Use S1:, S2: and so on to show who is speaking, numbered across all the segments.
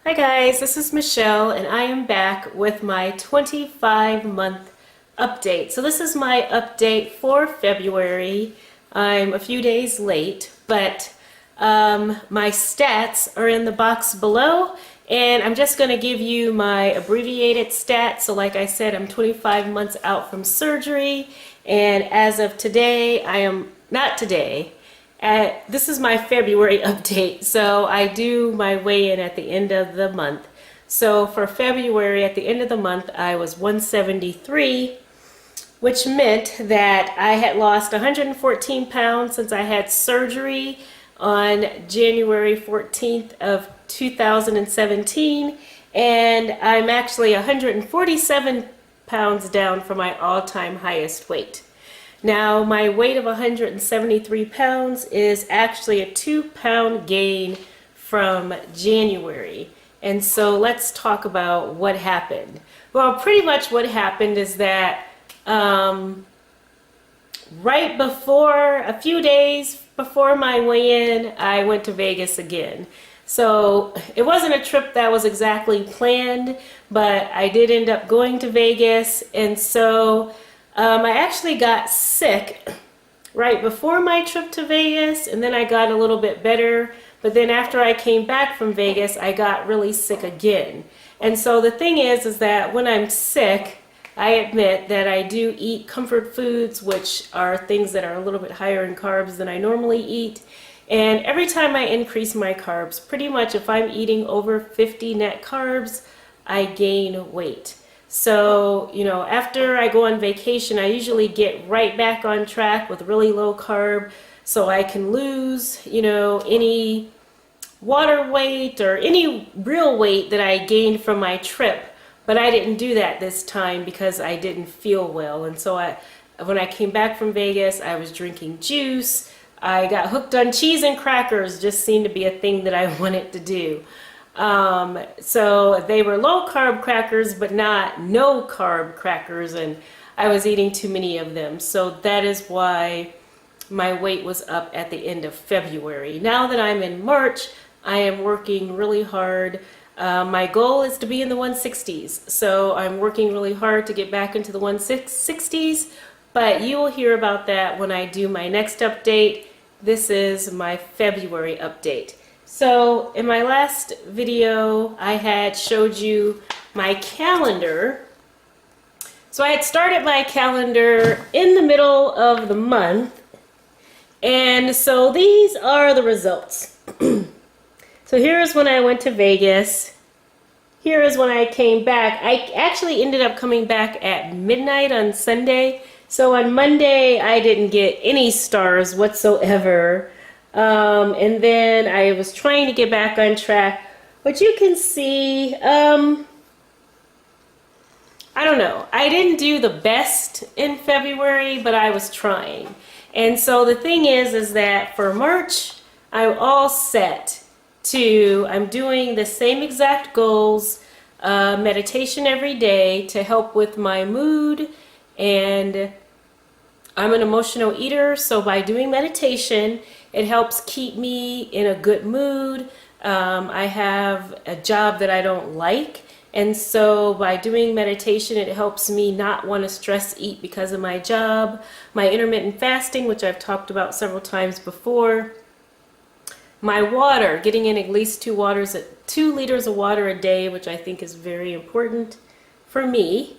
S1: Hi guys, this is Michelle and I am back with my 25-month update. So this is my update for February. I'm a few days late, but my stats are in the box below, and I'm just going to give you my abbreviated stats. So like I said, I'm 25 months out from surgery, and as of today, this is my February update, so I do my weigh-in at the end of the month. So for February, at the end of the month, I was 173, which meant that I had lost 114 pounds since I had surgery on January 14th of 2017, and I'm actually 147 pounds down from my all-time highest weight. Now, my weight of 173 pounds is actually a 2-pound gain from January. And so let's talk about what happened. Well, pretty much what happened is that right before, a few days before my weigh-in, I went to Vegas again. So it wasn't a trip that was exactly planned, but I did end up going to Vegas, and so I actually got sick right before my trip to Vegas, and then I got a little bit better. But then after I came back from Vegas, I got really sick again. And so the thing is that when I'm sick, I admit that I do eat comfort foods, which are things that are a little bit higher in carbs than I normally eat. And every time I increase my carbs, pretty much if I'm eating over 50 net carbs, I gain weight. So, after I go on vacation, I usually get right back on track with really low carb so I can lose, any water weight or any real weight that I gained from my trip. But I didn't do that this time because I didn't feel well. And so when I came back from Vegas, I was drinking juice. I got hooked on cheese and crackers, just seemed to be a thing that I wanted to do. So they were low carb crackers, but not no carb crackers, and I was eating too many of them. So that is why my weight was up at the end of February. Now that I'm in March, I am working really hard. My goal is to be in the 160s. So I'm working really hard to get back into the 160s, but you will hear about that when I do my next update. This is my February update. So in my last video, I had showed you my calendar. So I had started my calendar in the middle of the month. And so these are the results. So here's when I went to Vegas. Here is when I came back. I actually ended up coming back at midnight on Sunday. So on Monday, I didn't get any stars whatsoever. And then I was trying to get back on track, but you can see, I don't know, I didn't do the best in February, but I was trying. And so the thing is that for March, I'm all set I'm doing the same exact goals, meditation every day to help with my mood, and I'm an emotional eater, so by doing meditation, it helps keep me in a good mood. I have a job that I don't like, and so by doing meditation, it helps me not want to stress eat because of my job. My intermittent fasting, which I've talked about several times before. My water, getting in at least 2 liters of water a day, which I think is very important for me.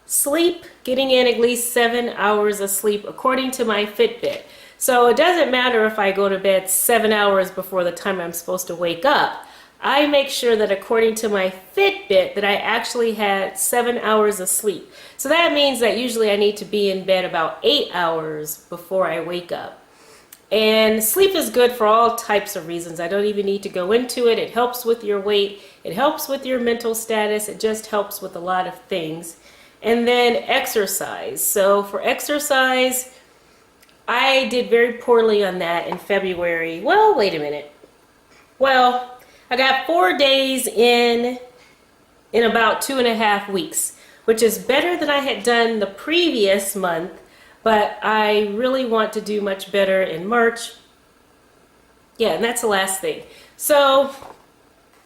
S1: Sleep, getting in at least 7 hours of sleep according to my Fitbit. So it doesn't matter if I go to bed 7 hours before the time I'm supposed to wake up. I make sure that according to my Fitbit that I actually had 7 hours of sleep. So that means that usually I need to be in bed about 8 hours before I wake up. And sleep is good for all types of reasons. I don't even need to go into it. It helps with your weight. It helps with your mental status. It just helps with a lot of things. And then exercise. So for exercise, I did very poorly on that in February. Well, wait a minute. Well, I got 4 days in about 2.5 weeks, which is better than I had done the previous month, but I really want to do much better in March. Yeah, and that's the last thing. So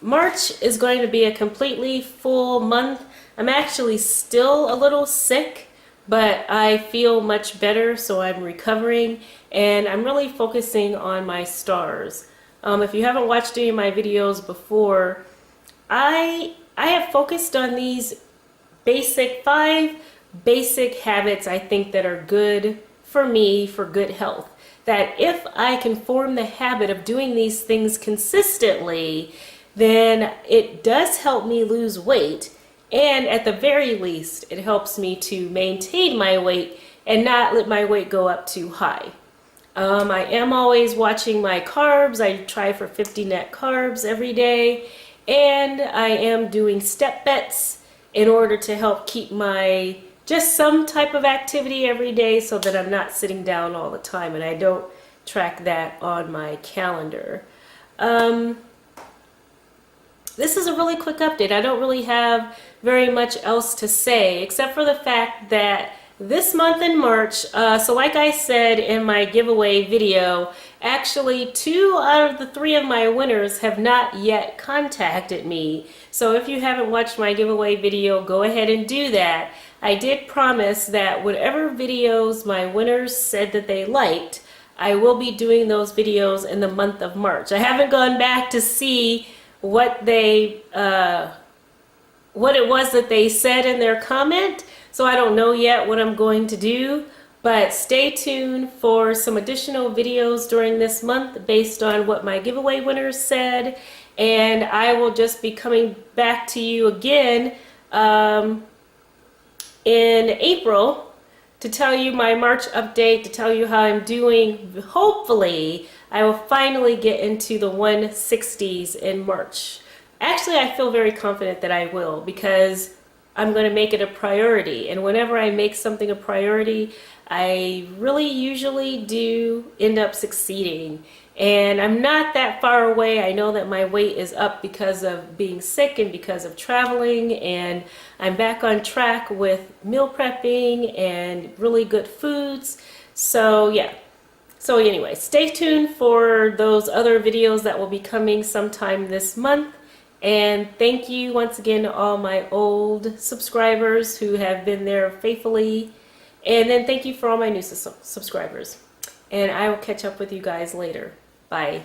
S1: March is going to be a completely full month. I'm actually still a little sick, but I feel much better, so I'm recovering, and I'm really focusing on my stars. If you haven't watched any of my videos before, I have focused on these five basic habits I think that are good for me for good health. That if I can form the habit of doing these things consistently, then it does help me lose weight, and at the very least it helps me to maintain my weight and not let my weight go up too high. I am always watching my carbs. I try for 50 net carbs every day, and I am doing step bets in order to help keep my just some type of activity every day so that I'm not sitting down all the time, and I don't track that on my calendar. This is a really quick update. I don't really have very much else to say except for the fact that this month in March, so like I said in my giveaway video, actually 2 out of the 3 of my winners have not yet contacted me. So if you haven't watched my giveaway video, go ahead and do that. I did promise that whatever videos my winners said that they liked, I will be doing those videos in the month of March. I haven't gone back to see what it was that they said in their comment, so I don't know yet what I'm going to do, but stay tuned for some additional videos during this month based on what my giveaway winners said, and I will just be coming back to you again in April to tell you my March update, to tell you how I'm doing. Hopefully, I will finally get into the 160s in March. Actually, I feel very confident that I will, because I'm going to make it a priority. And whenever I make something a priority, I really usually do end up succeeding. And I'm not that far away. I know that my weight is up because of being sick and because of traveling, and I'm back on track with meal prepping and really good foods. So yeah. So anyway, stay tuned for those other videos that will be coming sometime this month. And thank you once again to all my old subscribers who have been there faithfully. And then thank you for all my new subscribers. And I will catch up with you guys later. Bye.